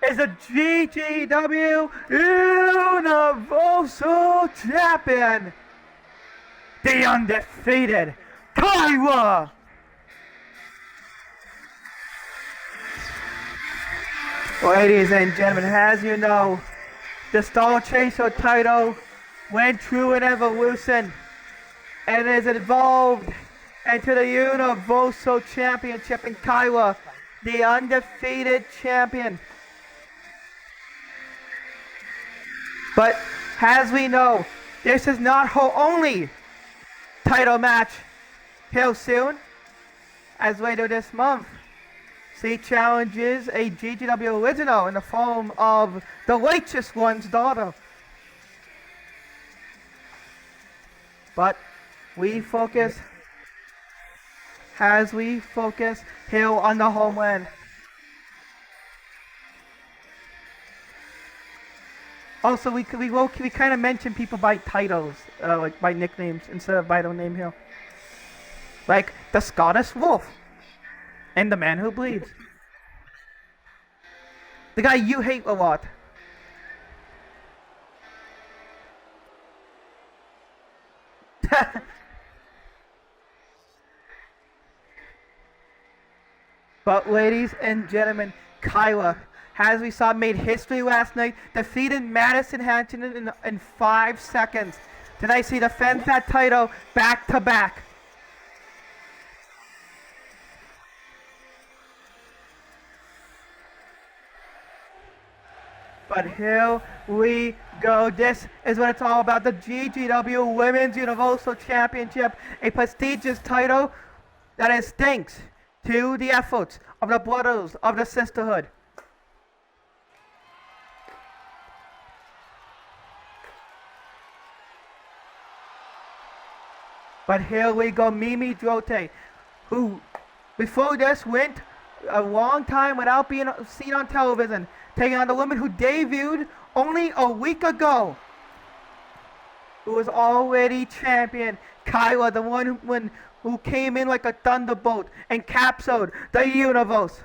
is a GGW Universal Champion, the undefeated Kyra. Ladies and gentlemen, as you know, the Star Chaser title went through an evolution and is evolved into the Universal Championship, in Kyra, the undefeated champion. But as we know, this is not her only title match. Here soon, as later this month, she challenges a GGW original in the form of the Righteous One's daughter. But we focus here on the homeland. Also, we kind of mention people by titles, like by nicknames instead of by their name here. Like the Scottish Wolf and the Man Who Bleeds. The guy you hate a lot. But ladies and gentlemen, Kyra, as we saw, made history last night, defeated Madison Hansen in 5 seconds. Tonight she defends that title back to back. But here we go. This is what it's all about. The GGW Women's Universal Championship, a prestigious title that stinks. to the efforts of the brothers of the sisterhood. But here we go, Mimi Drote, who before this went a long time without being seen on television, taking on the woman who debuted only a week ago, who was already champion, Kyla, the one who came in like a thunderbolt and captured the universe.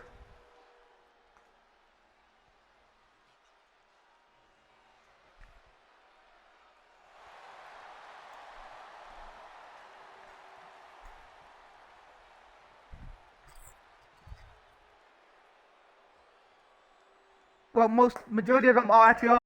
Well, majority of them are actually.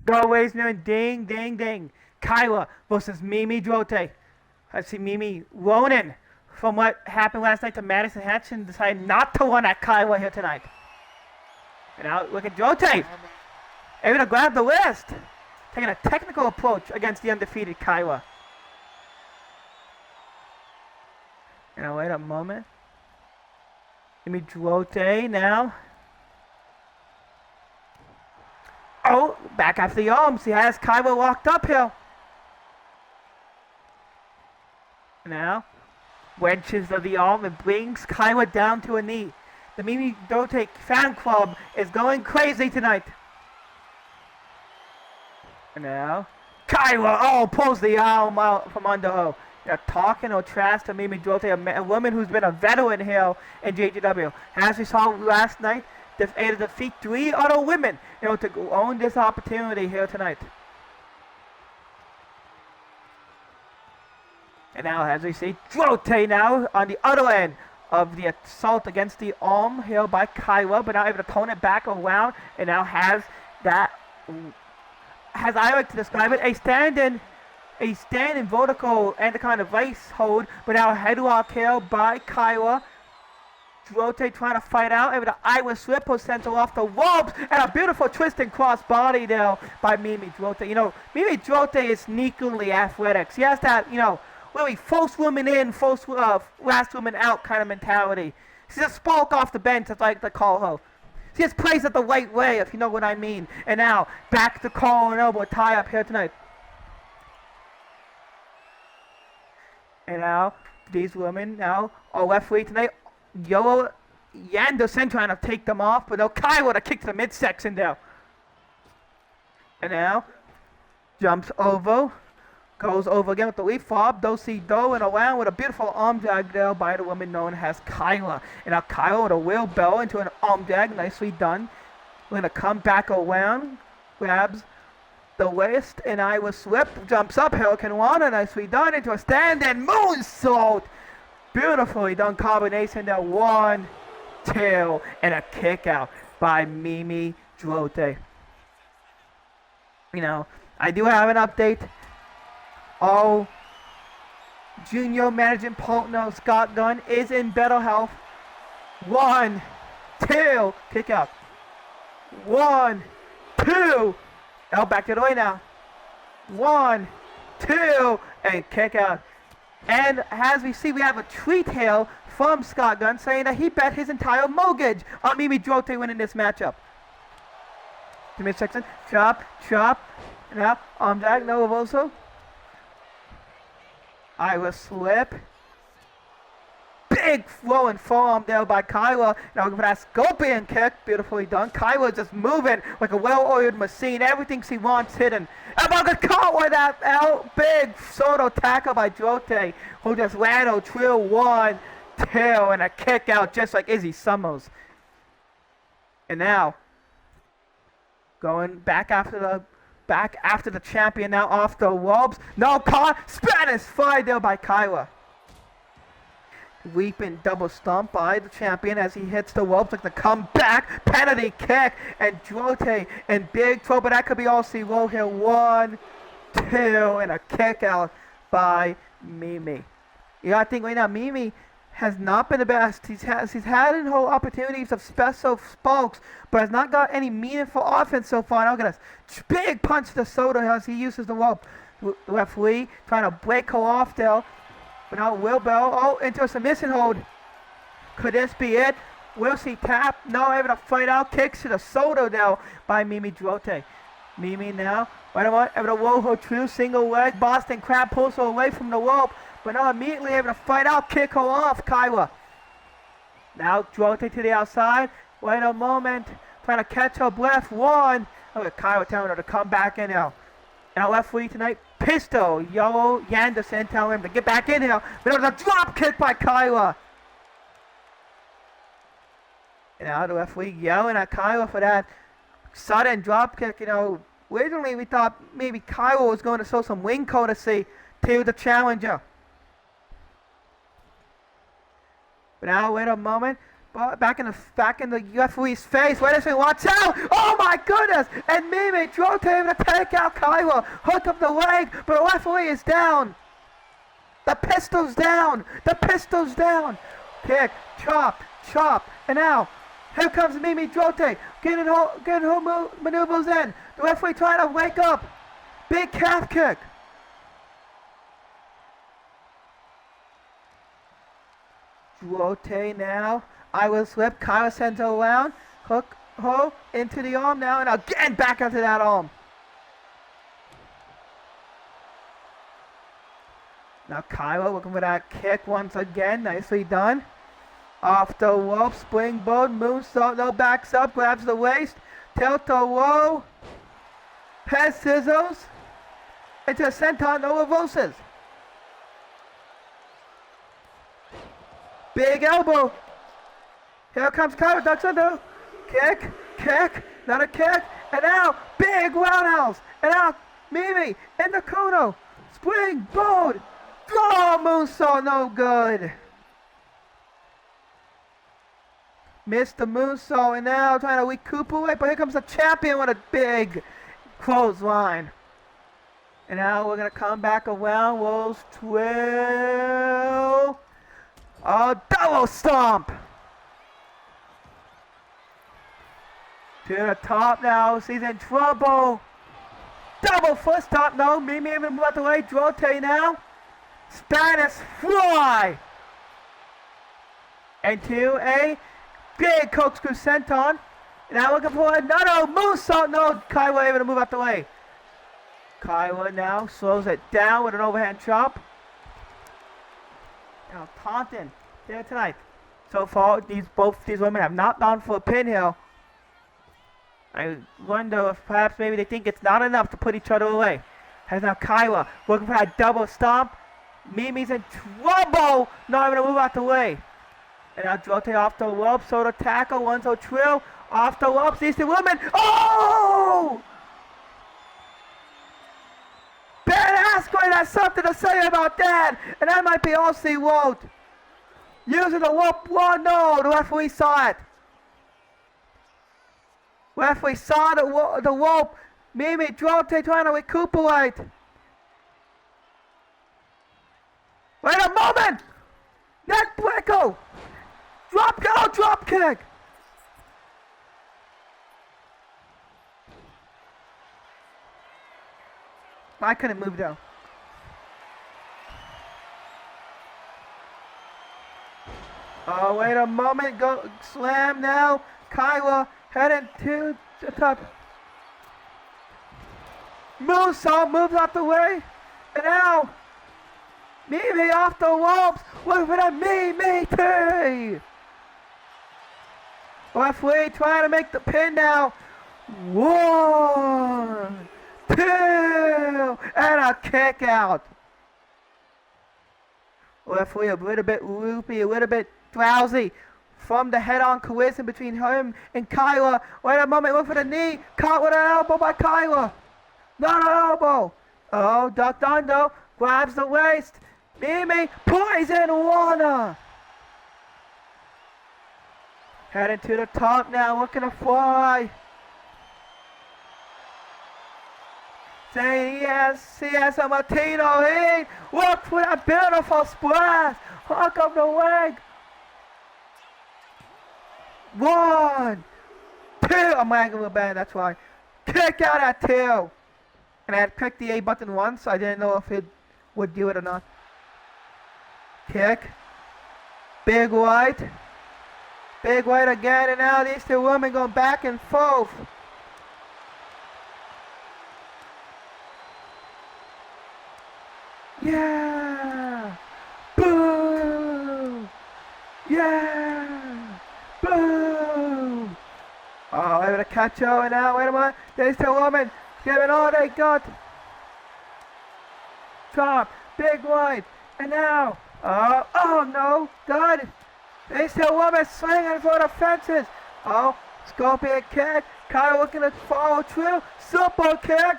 Go away, ding, ding, ding. Kyla versus Mimi Drote. I see Mimi Ronan, from what happened last night to Madison Hatch, decided not to run at Kyla here tonight. And now look at Drote. Able to grab the wrist. Taking a technical approach against the undefeated Kyla. And now wait a moment. Mimi Drote now. Oh, back after the arms. He has Kyla locked up here. Now, wedges of the arm and brings Kyla down to a knee. The Mimi Dote fan club is going crazy tonight. And now, Kyla, pulls the arm out from under her. They're talking or trash to Mimi Dote, a woman who's been a veteran here in JGW. As we saw last night, they've able to defeat 3 other women, to own this opportunity here tonight. And now, as we see, Drote now on the other end of the assault against the arm here by Kyla, but now able to tone it back around, and now has that, as I like to describe it, a stand-in vertical and a kind of race hold, but now headlock here by Kyla. Drote trying to fight out, able to Irish Ripple center off the ropes, and a beautiful twist and cross body there by Mimi Drote. Mimi Drote is sneakily athletic. She has that, really first woman in, last woman out kind of mentality. She's a spark off the bench, as I like to call her. She just plays it the right way, if you know what I mean. And now, back to collar and elbow tie up here tonight. And now, these women now are referee tonight. Yellow Yanderson trying to take them off, but now Kyla to kick to the midsection there. And now, jumps over. Goes over again with the leaf fob, do-si-do, and around with a beautiful arm drag there by the woman known as Kyla. And now Kyla with a wheelbarrow into an arm drag, nicely done. We're going to come back around, grabs the waist, and Irish Whip, jumps up, Hurricane Rana, nicely done, into a stand, and moonsault! Beautifully done combination there, 1, 2, and a kick out by Mimi Drote. I do have an update. Junior managing partner Scott Gunn is in better health. 1, 2, kick out. 1, 2, back to the way now. 1, 2, and kick out. And as we see, we have a tweet here from Scott Gunn saying that he bet his entire mortgage on Mimi Drote winning this matchup. To midsection, chop, now arm drag, no reversal. Irish Slip. Big flowing forearm there by Kyla. Now for that scorpion kick. Beautifully done. Kyla just moving like a well-oiled machine. Everything she wants hidden. About to caught with that big sort of tackle by Drote, who just landed trill 1, 2, and a kick out just like Izzy Summers. And now, going back after the champion now off the ropes. No caught. Spanish fly there by Kyla. Leaping double stomp by the champion as he hits the ropes like the comeback penalty kick, and Drote in big trouble. That could be all she will here. 1, 2, and a kick out by Mimi. I think right now Mimi has not been the best. She's had in her opportunities of special spokes, but has not got any meaningful offense so far. Now look at this. Big punch to Soto as he uses the rope. Referee trying to break her off there. But now wheelbarrow, into a submission hold. Could this be it? Will she tap? No, able to fight out. Kicks to the Soto now by Mimi Drote. Mimi now, able to roll her true single leg. Boston Crab pulls her away from the rope. But now immediately able to fight out, kick her off, Kyla. Now Drote to the outside. Wait a moment. Trying to catch her breath. 1. Kyla telling her to come back in now. And our referee tonight, Pistol, Yellow Yanderson telling him to get back in here. But it was a drop kick by Kyla. And now the referee yelling at Kyla for that sudden drop kick. Originally we thought maybe Kyla was going to show some wing courtesy to the challenger. But now, wait a moment. Back in the referee's face. Wait a second. Watch out! Oh my goodness! And Mimi Drote able to take out Kyla. Hook up the leg, but the referee is down. The pistol's down. Kick, chop, and now here comes Mimi Drote getting her maneuvers in. The referee trying to wake up. Big calf kick. Drote now. I will slip. Kyla sends her around. Hook her into the arm now. And again back into that arm. Now Kyla looking for that kick once again. Nicely done. Off the rope, springboard, moonsault, no backs up, grabs the waist, tilt-a-whirl, head scissors, into a senton, no reverses. Big elbow. Here comes Kyra, ducks under. Kick, kick, another kick, and now big roundhouse. And now Mimi in the Kuno. Springboard. Oh, moonsault, no good. Missed the moonsault, and now trying to recuperate, but here comes the champion with a big clothesline. And now we're going to come back around. Rolls 12. Oh, double stomp. To the top now. She's in trouble. Double foot stomp. No, Mimi even moved out the way. Drote now. Spanish fly. Into a big corkscrew senton. Now looking for another moonsault. No, Kaiwa able to move out the way. Kaiwa now slows it down with an overhand chop. Now Taunton here tonight. So far, both these women have not gone for a pin here. I wonder if perhaps maybe they think it's not enough to put each other away. Has now Kyla looking for that double stomp. Mimi's in trouble. Not able to move out the way. And now Drote off the rope. So the tackle. One so trill. Off the ropes. These two women. Oh! Ben Askren has something to say about that. And that might be all she won't. Using the rope. Oh no. The referee saw it. Referee saw the rope. Mimi Drote trying to recuperate. Wait a moment! Neck breaker! Drop kick! I couldn't move though. Oh, wait a moment. Go slam now. Kyla heading to the top. Moonsault moves out the way. And now Mimi off the ropes. Look for that Mimi. Referee trying to make the pin now. 1, 2, and a kick out. Referee a little bit loopy, a little bit drowsy from the head-on collision between him and Kyla. Wait a moment, look for the knee. Caught with an elbow by Kyla. Not an elbow. Oh, ducked under. Grabs the waist. Mimi, poison water. Heading to the top now, looking to fly. Saying he has a Martino heat. Look for that beautiful splash. Hook up the leg. 1, 2. I'm lagging a little bad, that's why. Kick out at 2. And I had clicked the A button once, so I didn't know if it would do it or not. Kick. Big right. Big right again, and now these two women go back and forth. Yeah! Boom! Yeah! Boom! Oh, able to catch her, and now, wait a minute. These two women giving all they got. Drop. Big right. And now, oh no, good. These two women swinging for the fences. Oh, scorpion kick. Kyle looking to follow through. Super kick.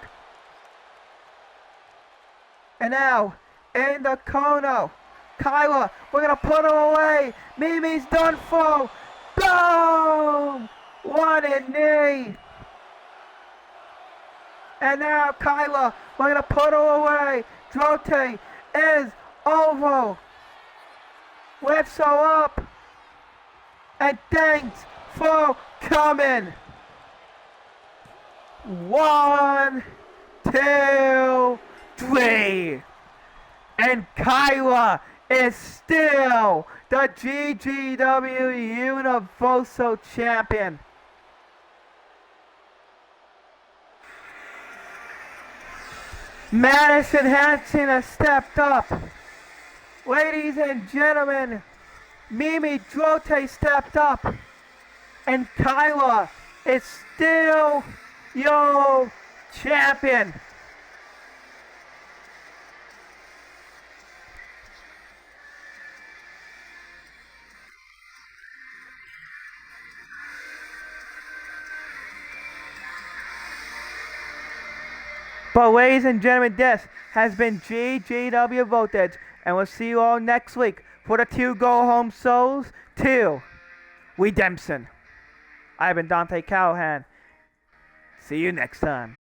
And now, in the corner, Kyla, we're going to put her away. Mimi's done for. Boom! One in knee. And now, Kyla, we're going to put her away. Drote is over. Lifts her up. And thanks for coming. 1, 2, 3. And Kyla is still the GGW Universal Champion. Madison Hansen has stepped up. Ladies and gentlemen, Mimi Drote stepped up. And Kyla is still your champion. But ladies and gentlemen, this has been Ggw Voltage, and we'll see you all next week for the 2 Go Home Souls 2 Redemption. I've been Dante Callahan. See you next time.